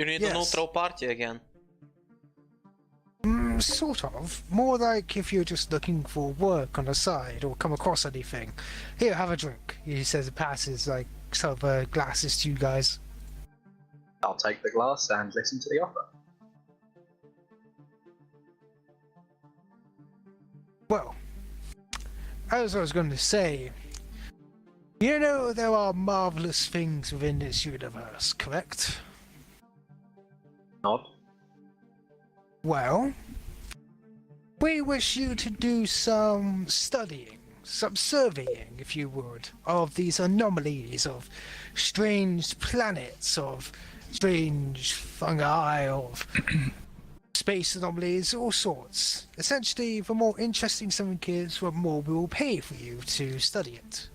You need a neutral party again. Sort of. More like if you're just looking for work on the side or come across anything. Here, have a drink. He says it passes like silver glasses to you guys. I'll take the glass and listen to the offer. Well, as I was going to say, you know there are marvelous things within this universe, correct? Nod. Well, we wish you to do some studying, some surveying, if you would, of these anomalies, of strange planets, of strange fungi, of space anomalies, all sorts. Essentially, the more interesting something is, the more we will pay for you to study it.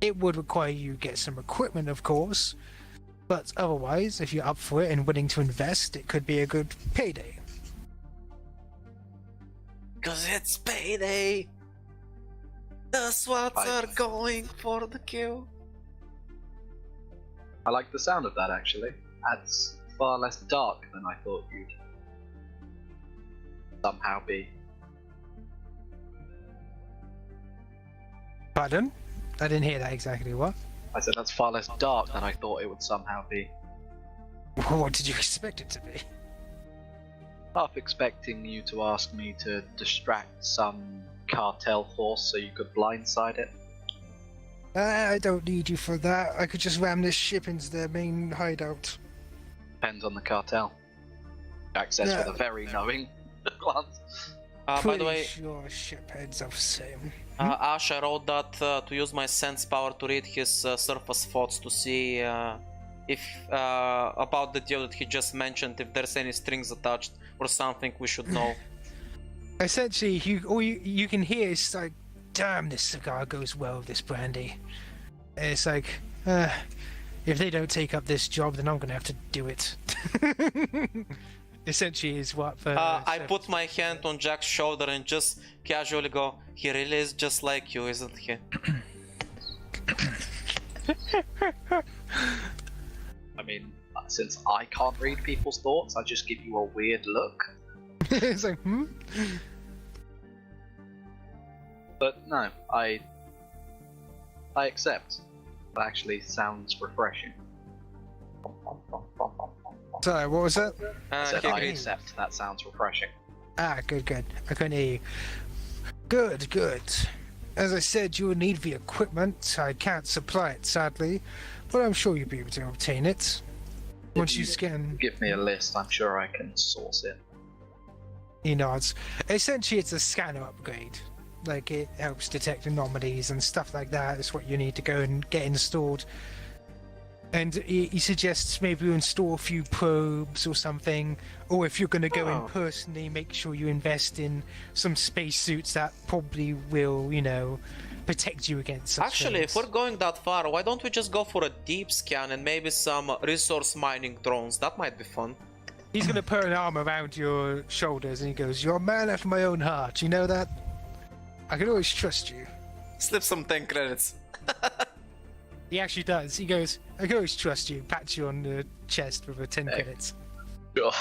It would require you to get some equipment, of course, but otherwise, if you're up for it and willing to invest, it could be a good payday. 'Cause it's payday! The SWATs are going for the kill. I like the sound of that, actually. That's far less dark than I thought you'd somehow be. Pardon? I didn't hear that exactly, what? I said that's far less dark than I thought it would somehow be. What did you expect it to be? Half expecting you to ask me to distract some cartel force so you could blindside it. I don't need you for that. I could just ram this ship into their main hideout. Depends on the cartel. Jack says with a very knowing glance. By the way, sure shipheads are the same. Ash, I wrote that to use my sense power to read his surface thoughts to see if about the deal that he just mentioned, if there's any strings attached or something we should know. Essentially, all you can hear is like, damn, this cigar goes well with this brandy. And it's like, if they don't take up this job, then I'm gonna have to do it. Essentially is what the... I put my hand on Jack's shoulder and just casually go, he really is just like you, isn't he? I mean, since I can't read people's thoughts, I just give you a weird look. It's like, But no, I accept. That actually sounds refreshing. Sorry, what was that? I said I accept. That sounds refreshing. Ah, good. I couldn't hear you. Good. As I said, you will need the equipment. I can't supply it, sadly, but I'm sure you'll be able to obtain it. Once you scan... Give me a list, I'm sure I can source it. He nods. Essentially, it's a scanner upgrade. Like, it helps detect anomalies and stuff like that. It's what you need to go and get installed. And he suggests maybe you install a few probes or something. Or if you're going to go in personally, make sure you invest in some spacesuits that probably will, protect you against such Actually, things. if we're going that far, why don't we just go for a deep scan and maybe some resource mining drones? That might be fun. He's going to put an arm around your shoulders and he goes, "You're a man after my own heart, you know that? I can always trust you." Slip some 10 credits. He actually does. He goes, "I can always trust you." Pats you on the chest with a 10 credits. Sure.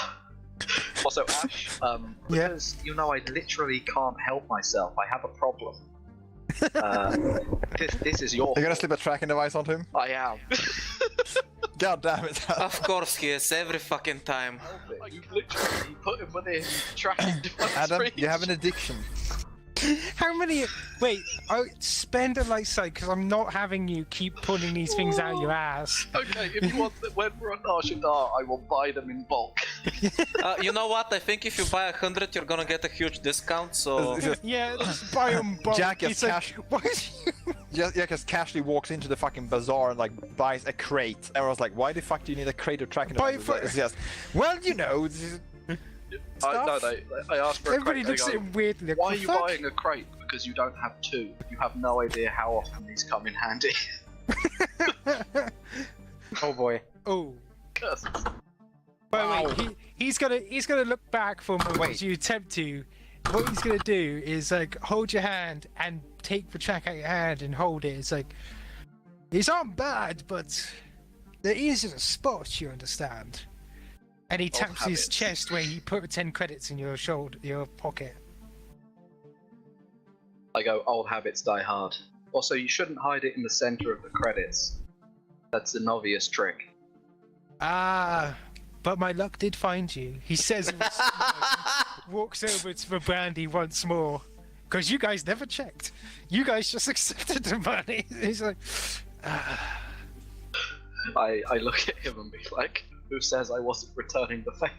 Also, Ash, because I literally can't help myself. I have a problem. This is your... You're gonna slip a tracking device onto him? I am. God damn it. Of course he is, every fucking time. You literally put him within tracking device Adam, reach. you have an addiction. How many... Wait, spend a light side, because I'm not having you keep pulling these things out your ass. Okay, if you want them when we're on Ashidar, I will buy them in bulk. You know what, I think if you buy 100 you're gonna get a huge discount, so... Yeah, just buy them bulk. Jack It's has like, Jack just casually walks into the fucking bazaar and buys a crate. Everyone's like, why the fuck do you need a crate of tracking devices? It's just, well, I asked for a everybody crate. looks at him weirdly. Like, Why are "The you fuck?" buying a crate? Because you don't have two. You have no idea how often these come in handy. Oh boy. Oh. Curses. Wait, he's gonna look back for a moment as you attempt to. What he's gonna do is hold your hand and take the track out of your hand and hold it. It's like, these aren't bad, but they're easy to spot, you understand. And he taps his habits. chest where he put 10 credits in your shoulder, your pocket. I go, old habits die hard. Also, you shouldn't hide it in the center of the credits. That's an obvious trick. Ah, but my luck did find you. He says, walks over to the brandy once more. Because you guys never checked. You guys just accepted the money. He's like, I look at him and be like, who says I wasn't returning the favor?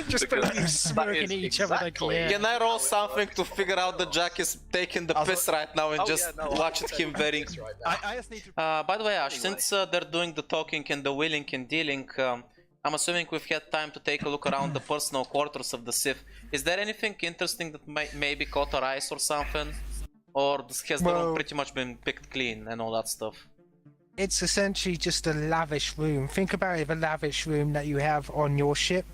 just Because both you that smirking is at each other like, exactly- yeah. Can I roll something to figure out that Jack is taking the piss right now and Oh, just yeah, no, watch I'm at him taking very... this right now. I just need to. By the way, Ash, Anyway. since they're doing the talking and the wheeling and dealing, I'm assuming we've had time to take a look around the personal quarters of the Sith. Is there anything interesting that maybe caught our eyes or something? Or has the room Well- pretty much been picked clean and all that stuff? It's essentially just a lavish room. Think about it, the lavish room that you have on your ship.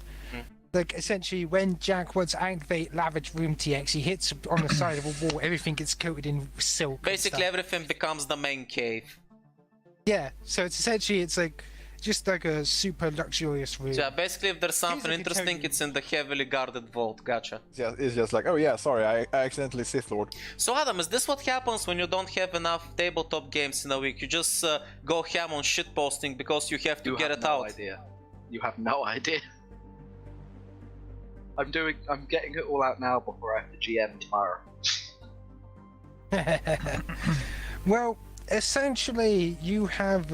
Like, essentially, when Jack wants to activate lavish room TX, he hits on the side of a wall, everything gets coated in silk. and Basically, stuff. everything becomes the main cave. Yeah, so it's essentially, it's like, just like a super luxurious room. So yeah, basically, if there's something I can tell interesting, you- it's in the heavily guarded vault. Gotcha. It's just like, oh yeah, sorry, I accidentally Sith Lord. So Adam, is this what happens when you don't have enough tabletop games in a week? You just go ham on shitposting because you have to You get have it no out. idea. You have no idea. I'm getting it all out now before I have to GM tomorrow. Well, essentially, you have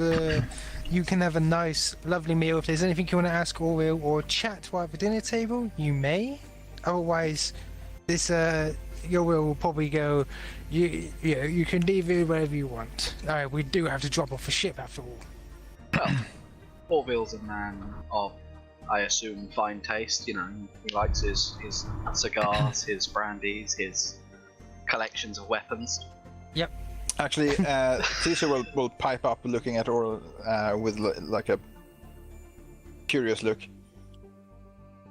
you can have a nice, lovely meal. If there's anything you want to ask Oriel or chat while at the dinner table, you may. Otherwise, this Oriel will probably go. You can leave it wherever you want. We do have to drop off a ship after all. Well, Orville's a man of, I assume, fine taste. You know, he likes his cigars, his brandies, his collections of weapons. Yep. Actually, Caesar will pipe up looking at Oral with like a curious look.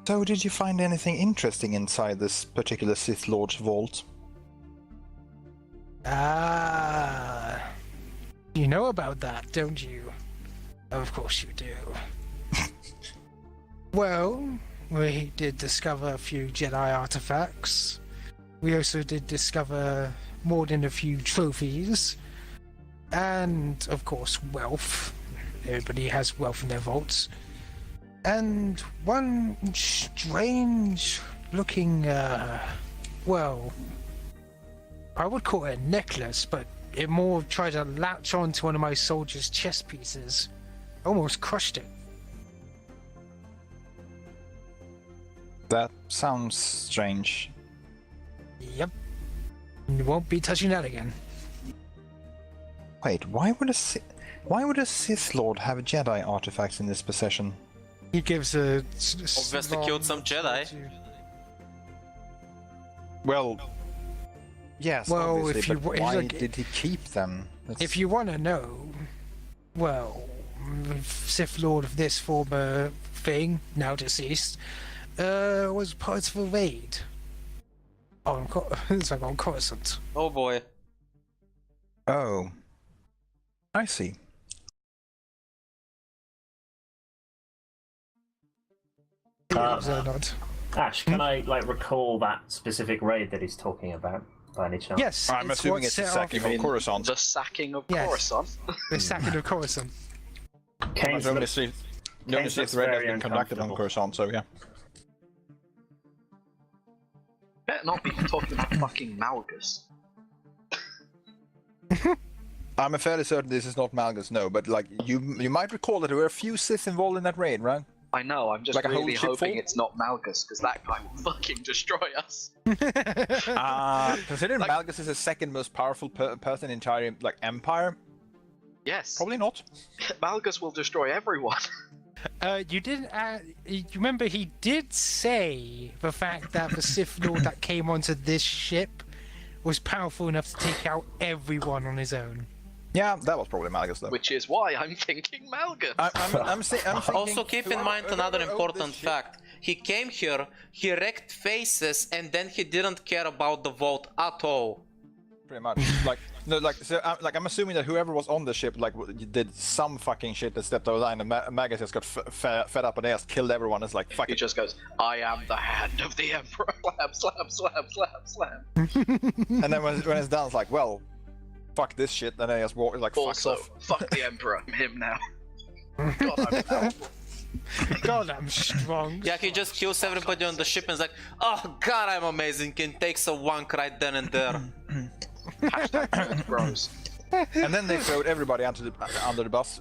So, did you find anything interesting inside this particular Sith Lord's vault? Ah, you know about that, don't you? Of course you do. Well, we did discover a few Jedi artifacts. We also did discover more than a few trophies. And, of course, wealth. Everybody has wealth in their vaults. And one strange looking, well, I would call it a necklace, but it more tried to latch on to one of my soldiers' chest pieces. Almost crushed it. That sounds strange. Yep. You won't be touching that again. Wait, why would a Sith Lord have Jedi artifacts in his possession? He gives a Obviously killed some Jedi. Well, yes, Well, obviously, if you but wa- if why like- did he keep them? If you want to know, well, Sith Lord of this former thing, now deceased, was part of a raid on it's like on Coruscant. Oh boy. Oh, I see. Not. Ash, can I recall that specific raid that he's talking about by any chance? Yes, I'm assuming what it's the set off sacking of Coruscant. The sacking of Yes. Coruscant. the sacking of Coruscant. Kains The only looks- Sith the only Kains Sith looks raid has very been conducted on uncomfortable. Coruscant, so yeah. Better not be talking about fucking Malgus. I'm fairly certain this is not Malgus, no, but like you might recall that there were a few Sith involved in that raid, right? I know, I'm just Like a whole really ship hoping full? it's not Malgus, because that guy will fucking destroy us. Considering Like- Malgus is the second most powerful person in the entire empire, Yes, probably not. Malgus will destroy everyone. You didn't. You remember he did say the fact that the Sith Lord that came onto this ship was powerful enough to take out everyone on his own. Yeah, that was probably Malgus though. Which is why I'm thinking Malgus. I'm thinking. Also keep in mind another whoever owned important this ship- fact. He came here, he wrecked faces, and then he didn't care about the vault at all. pretty much. Like, no, like, so, I'm assuming that whoever was on the ship, like, did some fucking shit that stepped over the line, and Magus just got fed up and they just killed everyone. It's like, fuck He it. just goes, I am the hand of the Emperor. Slam. And then when it's done, it's like, well, fuck this shit. And then they just walk, like, fucks Also, off. fuck the Emperor. I'm him now. God, I'm powerful. God, I'm strong. Yeah, he just kills everybody on the ship and is like, oh god, I'm amazing, and takes a wank right then and there. Hashtag bros. And then they throwed everybody under the bus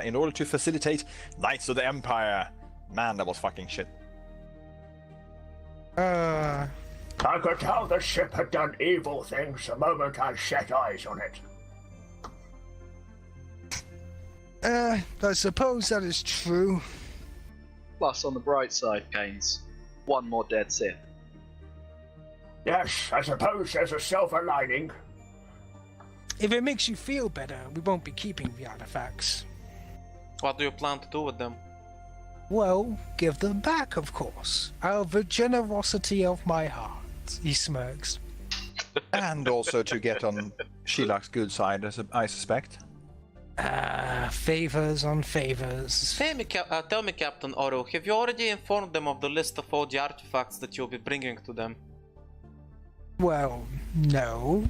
in order to facilitate Knights of the Empire. Man, that was fucking shit. I could tell the ship had done evil things the moment I set eyes on it. I suppose that is true. Plus, on the bright side, Kains, one more dead Sith. Yes, I suppose there's a silver lining. If it makes you feel better, we won't be keeping the artifacts. What do you plan to do with them? Well, give them back, of course. Out of the generosity of my heart. He smirks. And also to get on Shilak's good side, I suspect. Favors on favors. Tell me, Captain Oro, have you already informed them of the list of all the artifacts that you'll be bringing to them? Well, no.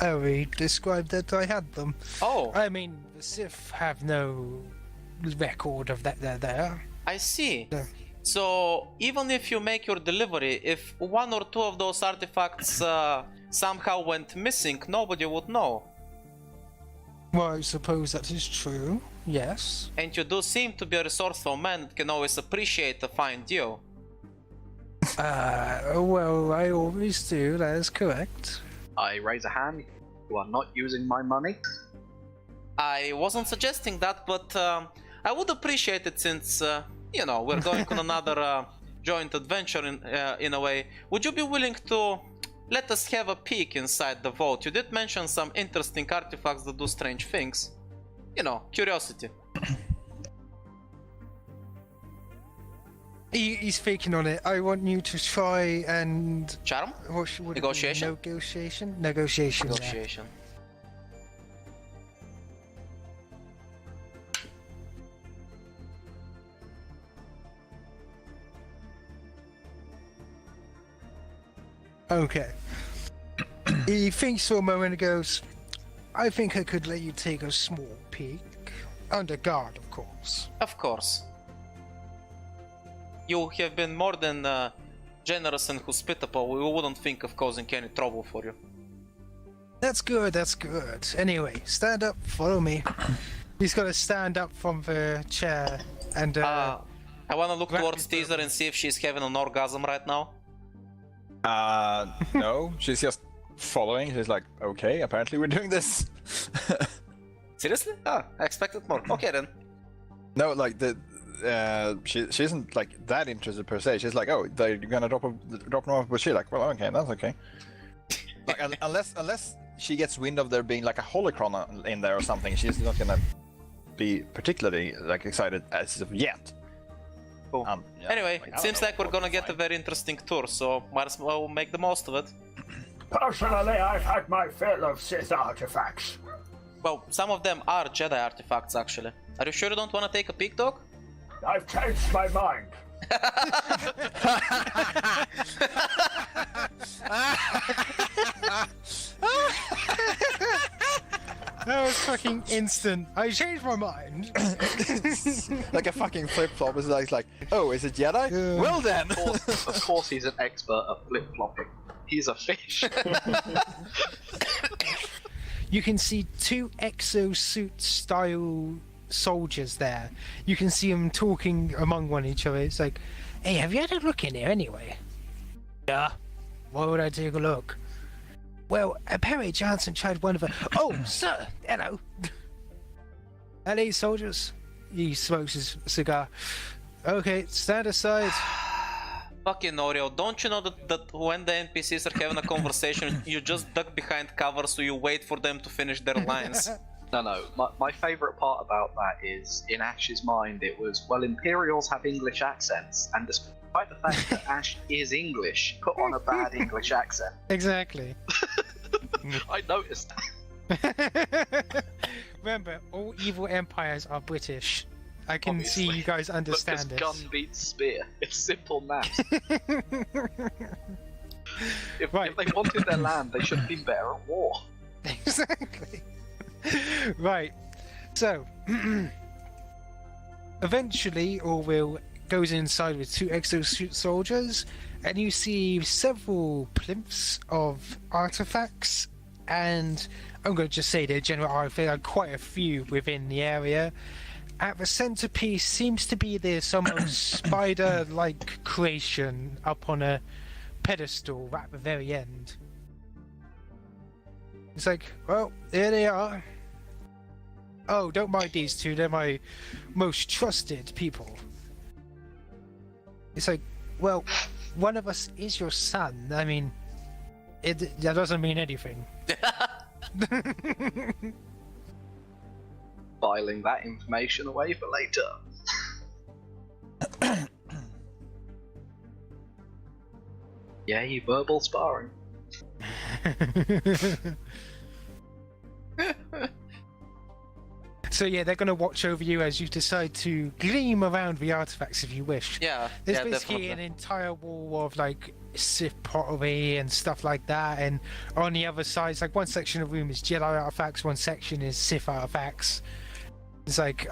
I already described that I had them. Oh, I mean, the Sith have no record of that they're there. I see. Yeah. So, even if you make your delivery, if one or two of those artifacts somehow went missing, nobody would know. Well, I suppose that is true, yes. And you do seem to be a resourceful man that can always appreciate a fine deal. Well, I always do, that is correct. I raise a hand. You are not using my money. I wasn't suggesting that, but I would appreciate it since, you know, we're going on another joint adventure in a way. Would you be willing to let us have a peek inside the vault? You did mention some interesting artifacts that do strange things. You know, curiosity. He's faking on it. I want you to try and... Charm? What would it be? Negotiation? Negotiation? Negotiation. yeah. Negotiation. Okay. He thinks for a moment and goes, I think I could let you take a small peek. Under guard, of course. Of course. You have been more than generous and hospitable. We wouldn't think of causing any trouble for you. That's good, that's good. Anyway, stand up, follow me. He's got to stand up from the chair and... I want to look wrap towards his Teaser and see if she's having an orgasm right now. No, she's just following. She's like, okay, apparently we're doing this. Seriously? Ah, I expected more. Okay then. No, like she isn't like that interested per se. She's like, oh, they're gonna drop them off, but she's like, well, okay, that's okay. Like unless she gets wind of there being like a holocron in there or something, she's not gonna be particularly like excited as of yet. Cool. Yeah, Anyway, like, I it don't seems know, like we're gonna get a very interesting tour, so might as well make the most of it. Personally, I've had my fill of Sith artifacts. Well, some of them are Jedi artifacts, actually. Are you sure you don't want to take a peek, dog? I've changed my mind. That was fucking instant. I changed my mind. like a fucking flip flop is like, oh, is it Jedi? Yeah. Well then. Of course he's an expert at flip-flopping. He's a fish. You can see two exosuit-style soldiers there. You can see them talking among each other. It's like, hey, have you had a look in here anyway? Yeah. Why would I take a look? Well, apparently Johnson tried one of them. Oh, sir, hello. Hello, soldiers. He smokes his cigar. Okay, stand aside. Fucking Oreo, don't you know that when the NPCs are having a conversation, you just duck behind cover so you wait for them to finish their lines? No. My favourite part about that is, in Ash's mind, it was, well, Imperials have English accents, and despite the fact that Ash is English, put on a bad English accent. Exactly. I noticed. Remember, all evil empires are British. I can see Obviously. you guys understand Because this. gun beats spear. It's simple maths. If Right. they wanted their land, they should have been better at war. Exactly. Right. So, eventually, Orville goes inside with 2 exosuit soldiers, and you see several plinths of artifacts, and I'm going to just say they're general artifacts, there are quite a few within the area. At the centerpiece seems to be this almost spider-like creation up on a pedestal at the very end. It's like, well, there they are. Oh, don't mind these two, they're my most trusted people. It's like, well, one of us is your son. I mean, that doesn't mean anything. Filing that information away for later. Yay, verbal sparring. So yeah, they're going to watch over you as you decide to gleam around the artifacts if you wish. Yeah, There's yeah, basically definitely. an entire wall of like Sith pottery and stuff like that, and on the other side, it's like one section of the room is Jedi artifacts, one section is Sith artifacts. It's like,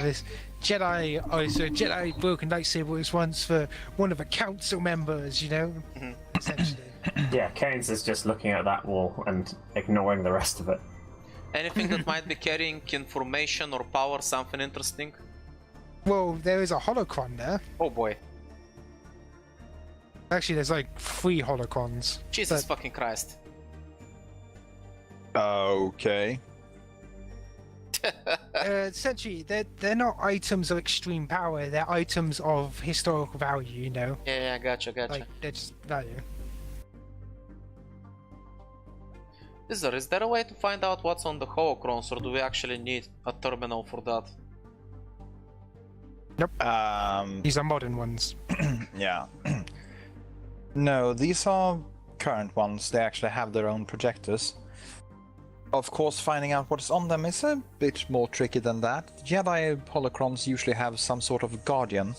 this Jedi, so Jedi broken lightsaber was once for one of the council members, you know, essentially. Yeah, Kains is just looking at that wall and ignoring the rest of it. Anything that might be carrying information or power, something interesting? Well, there is a holocron there. Oh boy. Actually, there's like 3 holocrons. Jesus fucking Christ. Okay. Essentially, they're not items of extreme power. They're items of historical value. You know, Yeah, gotcha. like they're just value. Is there a way to find out what's on the holocrons, or do we actually need a terminal for that? These are modern ones. Yeah. No, these are current ones. They actually have their own projectors. Of course, finding out what is on them is a bit more tricky than that. Jedi holocrons usually have some sort of guardian,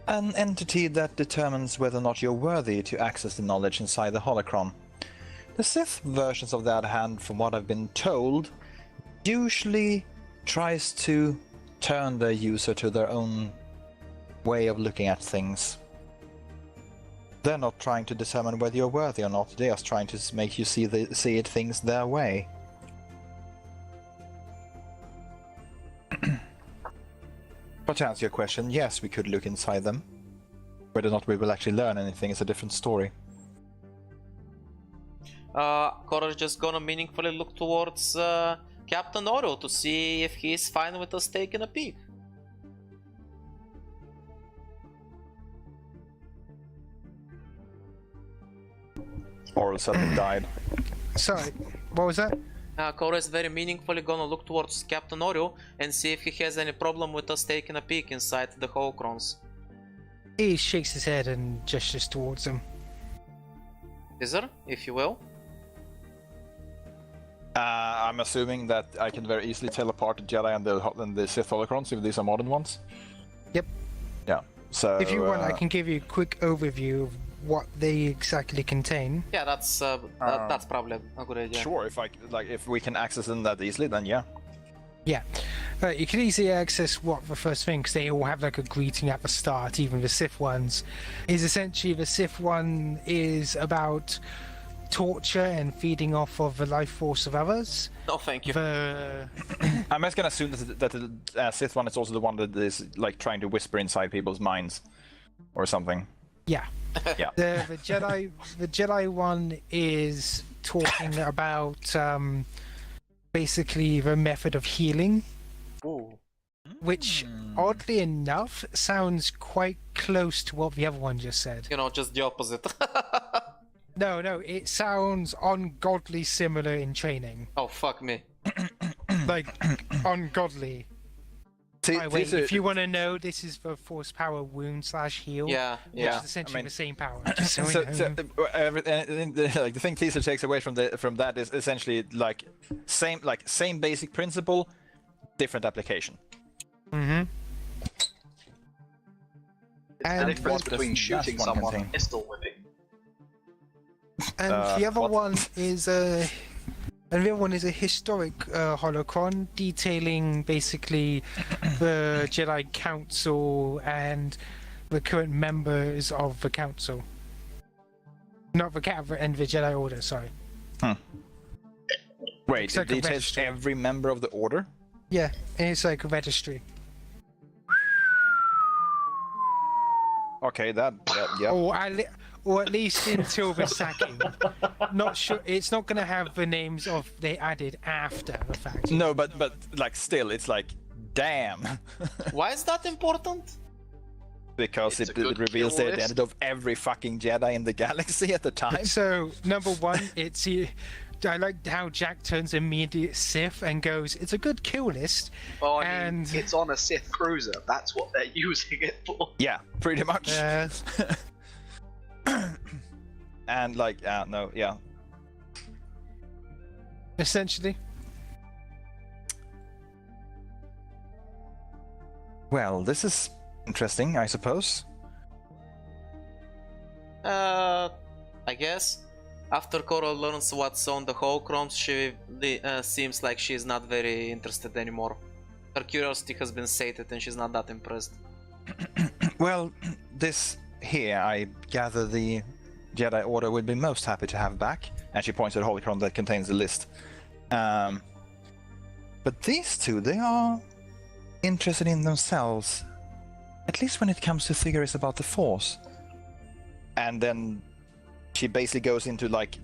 an entity that determines whether or not you're worthy to access the knowledge inside the holocron. The Sith versions, of the other hand, from what I've been told, usually tries to turn the user to their own way of looking at things. They're not trying to determine whether you're worthy or not, they're just trying to make you see things their way. But to answer your question, yes, we could look inside them. Whether or not we will actually learn anything is a different story. Korax just gonna meaningfully look towards Captain Oro to see if he's fine with us taking a peek. Oral suddenly died. Sorry, what was that? Korax very meaningfully gonna look towards Captain Oro and see if he has any problem with us taking a peek inside the holocrons. He shakes his head and gestures towards them. Is there, if you will? I'm assuming that I can very easily tell apart the Jedi and the Sith holocrons if these are modern ones. Yep. Yeah. So If you want, I can give you a quick overview of what they exactly contain. Yeah, that's probably a good idea. Sure, if we can access them that easily, then yeah. Yeah. You can easily access what the first thing, because they all have like a greeting at the start, even the Sith ones, is essentially the Sith one is about torture and feeding off of the life force of others. No, thank you. I'm just gonna assume that the Sith one is also the one that is like trying to whisper inside people's minds, or something. Yeah. Yeah. The Jedi one is talking about basically the method of healing, Ooh. which oddly enough sounds quite close to what the other one just said. You know, just the opposite. No, it sounds ungodly similar in training. Oh, fuck me. Like, ungodly. Wait, if you want to know, this is for force power wound / heal. Yeah, Which yeah. is essentially I mean- the same power. Just so So, we so know. like the thing Teaser takes away from that is essentially like same basic principle, different application. Mm-hmm. It's the And difference what does between that shooting one someone contain? and pistol whipping. And the other what? one is a. And the other one is a historic holocron detailing basically the Jedi Council and the current members of the Council. Not the and the Jedi Order, sorry. Wait, It's it like a details registry. every member of the order? Yeah, it's like a registry. Okay, that yeah. Or at least until the sacking. Not sure. It's not going to have the names of they added after the fact. No, but like still, it's like, damn, Why is that important? because It's it a good reveals kill the list. identity of every fucking Jedi in the galaxy at the time. So number one, it's I like how Jack turns immediate Sith and goes, "It's a good kill list." Well, I mean, And- it's on a Sith cruiser. That's what they're using it for. Yeah, pretty much. And like, no, yeah. Essentially. Well, this is interesting, I suppose. I guess. After Cora learns what's on the holocrons, she seems like she's not very interested anymore. Her curiosity has been sated and she's not that impressed. Well, this here, I gather the Jedi Order would be most happy to have back. And she points at a holocron that contains the list. But these two, they are interested in themselves. At least when it comes to theories about the Force. And then she basically goes into like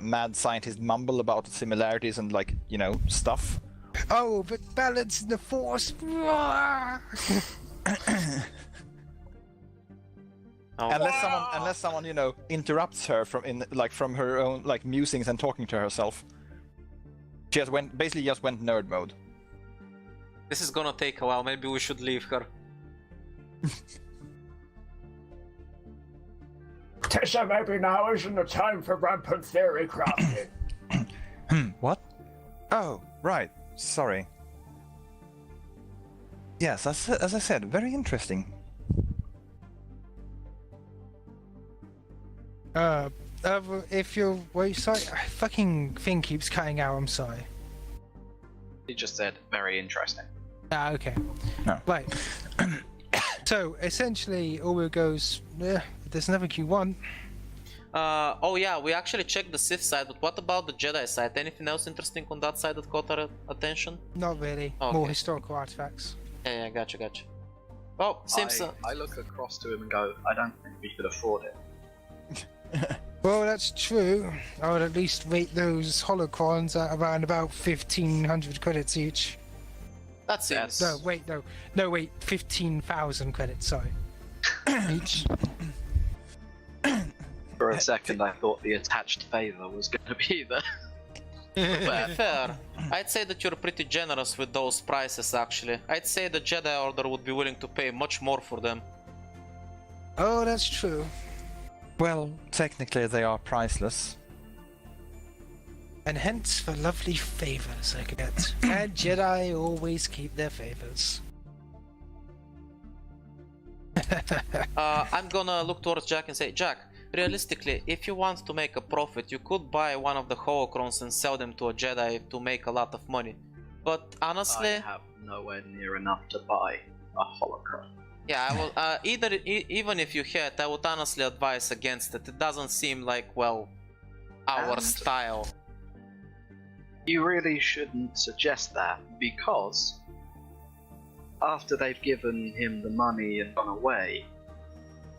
mad scientist mumble about the similarities and like, you know, stuff. Oh, but balance in the Force. Oh. Unless someone, you know, interrupts her from her own like musings and talking to herself. She basically just went nerd mode. This is gonna take a while, maybe we should leave her. Tessa, maybe now isn't the time for rampant theory crafting. What? Oh, right. Sorry. Yes, as I said, very interesting. If you're sorry, fucking thing keeps cutting out. I'm sorry. He just said, very interesting. Ah, okay. No. Right. So essentially, Ulrich goes, "There's nothing you want." Oh yeah, we actually checked the Sith side, but what about the Jedi side? Anything else interesting on that side that caught our attention? Not really. Okay. More historical artifacts. Yeah, gotcha. Oh, seems... I look across to him and go, I don't think we could afford it. Well, that's true. I would at least rate those holocrons at around about 1,500 credits each. that seems... No, wait, 15,000 credits. Sorry. Each. For a second, I thought the attached favor was going to be the... Fair. I'd say that you're pretty generous with those prices, actually. I'd say the Jedi Order would be willing to pay much more for them. Oh, that's true. Well, technically they are priceless. And hence the lovely favors I get. And Jedi always keep their favors. I'm gonna look towards Jack and say, Jack, realistically, if you want to make a profit, you could buy one of the holocrons and sell them to a Jedi to make a lot of money. But honestly, I have nowhere near enough to buy a holocron. yeah, I will. Even if you had, I would honestly advise against it. It doesn't seem like, well, our And- style. You really shouldn't suggest that, because after they've given him the money and gone away,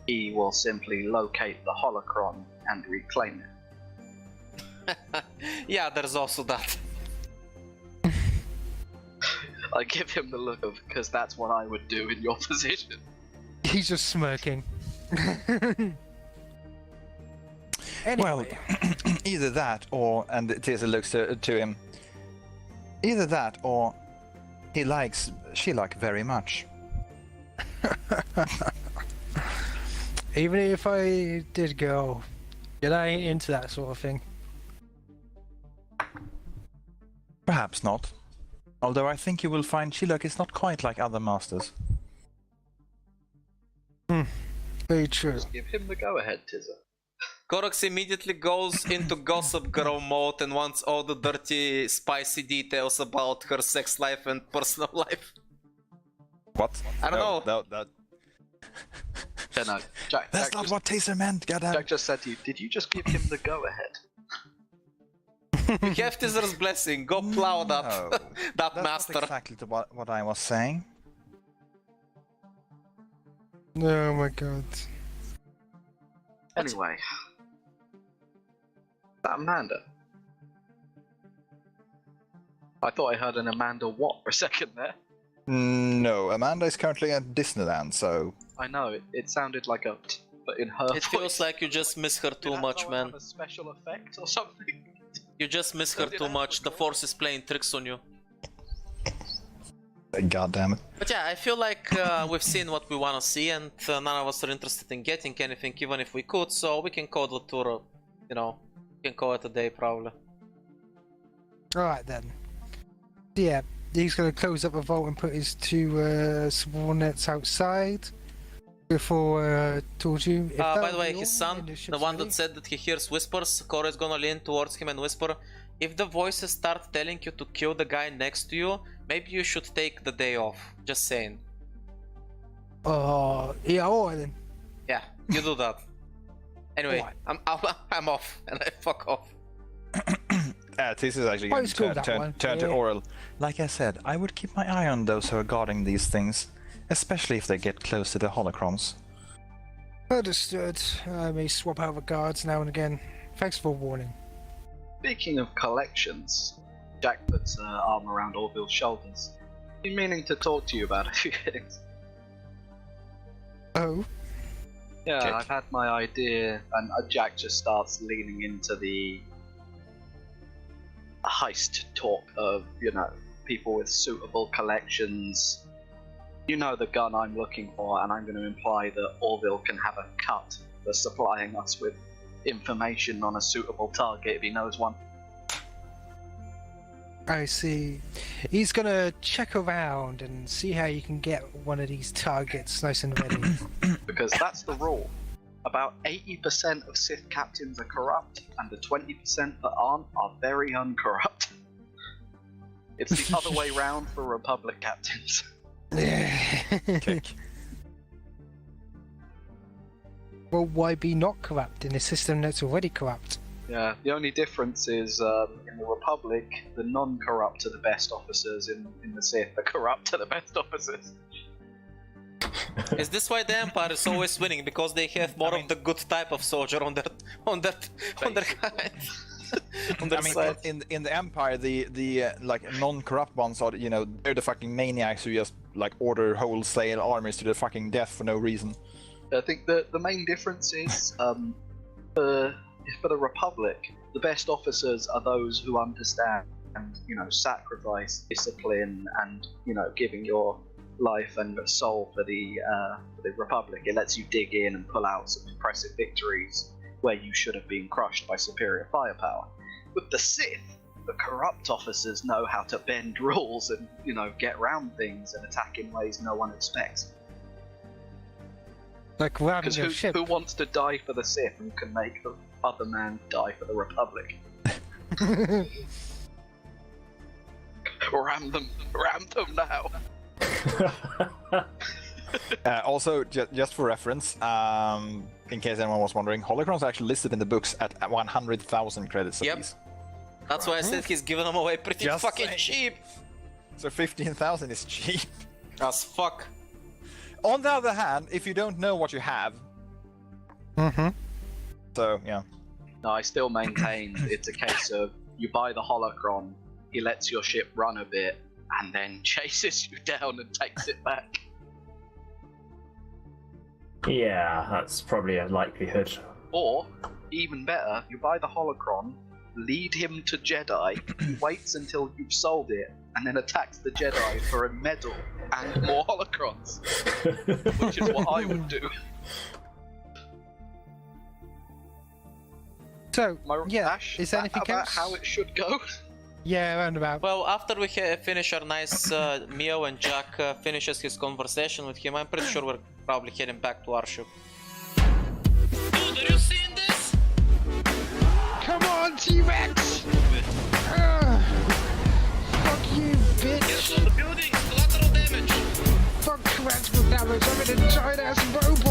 he will simply locate the holocron and reclaim it. Yeah, there's also that. I give him the look of, because that's what I would do in your position. He's just smirking. Anyway. Well, either that or, and Tisa looks to him, either that or She like very much. Even if I did go, I ain't into that sort of thing. Perhaps not. Although I think you will find Shilak is not quite like other masters. Very true. Just give him the go-ahead, Tizza. Korax immediately goes into gossip girl mode and wants all the dirty, spicy details about her sex life and personal life. What? I don't know. No, that... Yeah, no, Jack. That's Jack not just, what Taser meant, goddammit. Jack just said to you. Did you just give him the go-ahead? You have Tizer's blessing. Go plow that, No, that That's master. not exactly what I was saying. Oh my god. Anyway, that Amanda. I thought I heard an Amanda what for a second there. No, Amanda is currently at Disneyland, so... I know it sounded like a t, but in her It voice. feels like you just miss her Did too that much, go man. have a special effect or something? You just miss her Did too I much. The record? Force is playing tricks on you. God damn it. But yeah, I feel like we've seen what we want to see, and none of us are interested in getting anything, even if we could. So we can call the tour, you know, we can call it a day probably. Alright then. Yeah, he's gonna close up the vault and put his two subordinates outside. Before told you. If By that the would way, be his all, son, then the ship's one ready. that said that he hears whispers, Cora is gonna lean towards him and whisper, if the voices start telling you to kill the guy next to you, maybe you should take the day off. Just saying. Oh, yeah, alright then. Yeah, you do that. Anyway, Alright. I'm off, and I fuck off. This is actually Why going is cool, to that one? turn to Yeah. Oral. Like I said, I would keep my eye on those who are guarding these things, especially if they get close to the holocrons. Understood. I may swap out the guards now and again. Thanks for warning. Speaking of collections, Jack puts her arm around Orville's shoulders. Been meaning to talk to you about a few things. Oh? Yeah, Okay. I've had my idea, and Jack just starts leaning into the heist talk of, you know, people with suitable collections. You know the gun I'm looking for, and I'm going to imply that Orville can have a cut for supplying us with information on a suitable target if he knows one. I see. He's gonna check around and see how you can get one of these targets nice and ready. Because that's the rule. About 80% of Sith captains are corrupt, and the 20% that aren't are very uncorrupt. It's the other way round for Republic captains. Kick. Well, why be not corrupt in a system that's already corrupt? Yeah, the only difference is in the Republic, the non-corrupt are the best officers, in the Sith, the corrupt are the best officers. Is this why the Empire is always winning? Because they have more of the good type of soldier on their on their kind. On their I mean, side. in the Empire, the like non-corrupt ones are, you know, they're the fucking maniacs who just like order wholesale armies to the fucking death for no reason. I think the main difference is for the Republic, the best officers are those who understand and, you know, sacrifice, discipline, and, you know, giving your life and soul for the Republic. It lets you dig in and pull out some impressive victories where you should have been crushed by superior firepower. With the Sith, the corrupt officers know how to bend rules and, you know, get around things and attack in ways no one expects. Like ramming Because your ship. who wants to die for the Sith and can make the other man die for the Republic? Ram them now. Also, just for reference, in case anyone was wondering, holocrons are actually listed in the books at 100,000 credits Yep. apiece. That's why I said he's giving them away pretty Just fucking saying. cheap. So 15,000 is cheap. As fuck. On the other hand, if you don't know what you have, Mm-hmm. so yeah. No, I still maintain it's a case of you buy the holocron, he lets your ship run a bit, and then chases you down and takes it back. Yeah, that's probably a likelihood. Or, even better, you buy the holocron, lead him to Jedi, waits until you've sold it, and then attacks the Jedi for a medal and more holocrons, which is what I would do. So, yeah, Ash, is there anything about else? how it should go? Yeah, roundabout. Well, after we finish our nice meal and Jack finishes his conversation with him, I'm pretty sure we're probably heading back to our ship. Dude, are you seeing this? Come on, T-Rex! Fuck you, bitch! Yes, on the buildings, collateral damage. Fuck collateral damage, I'm in a giant ass robot!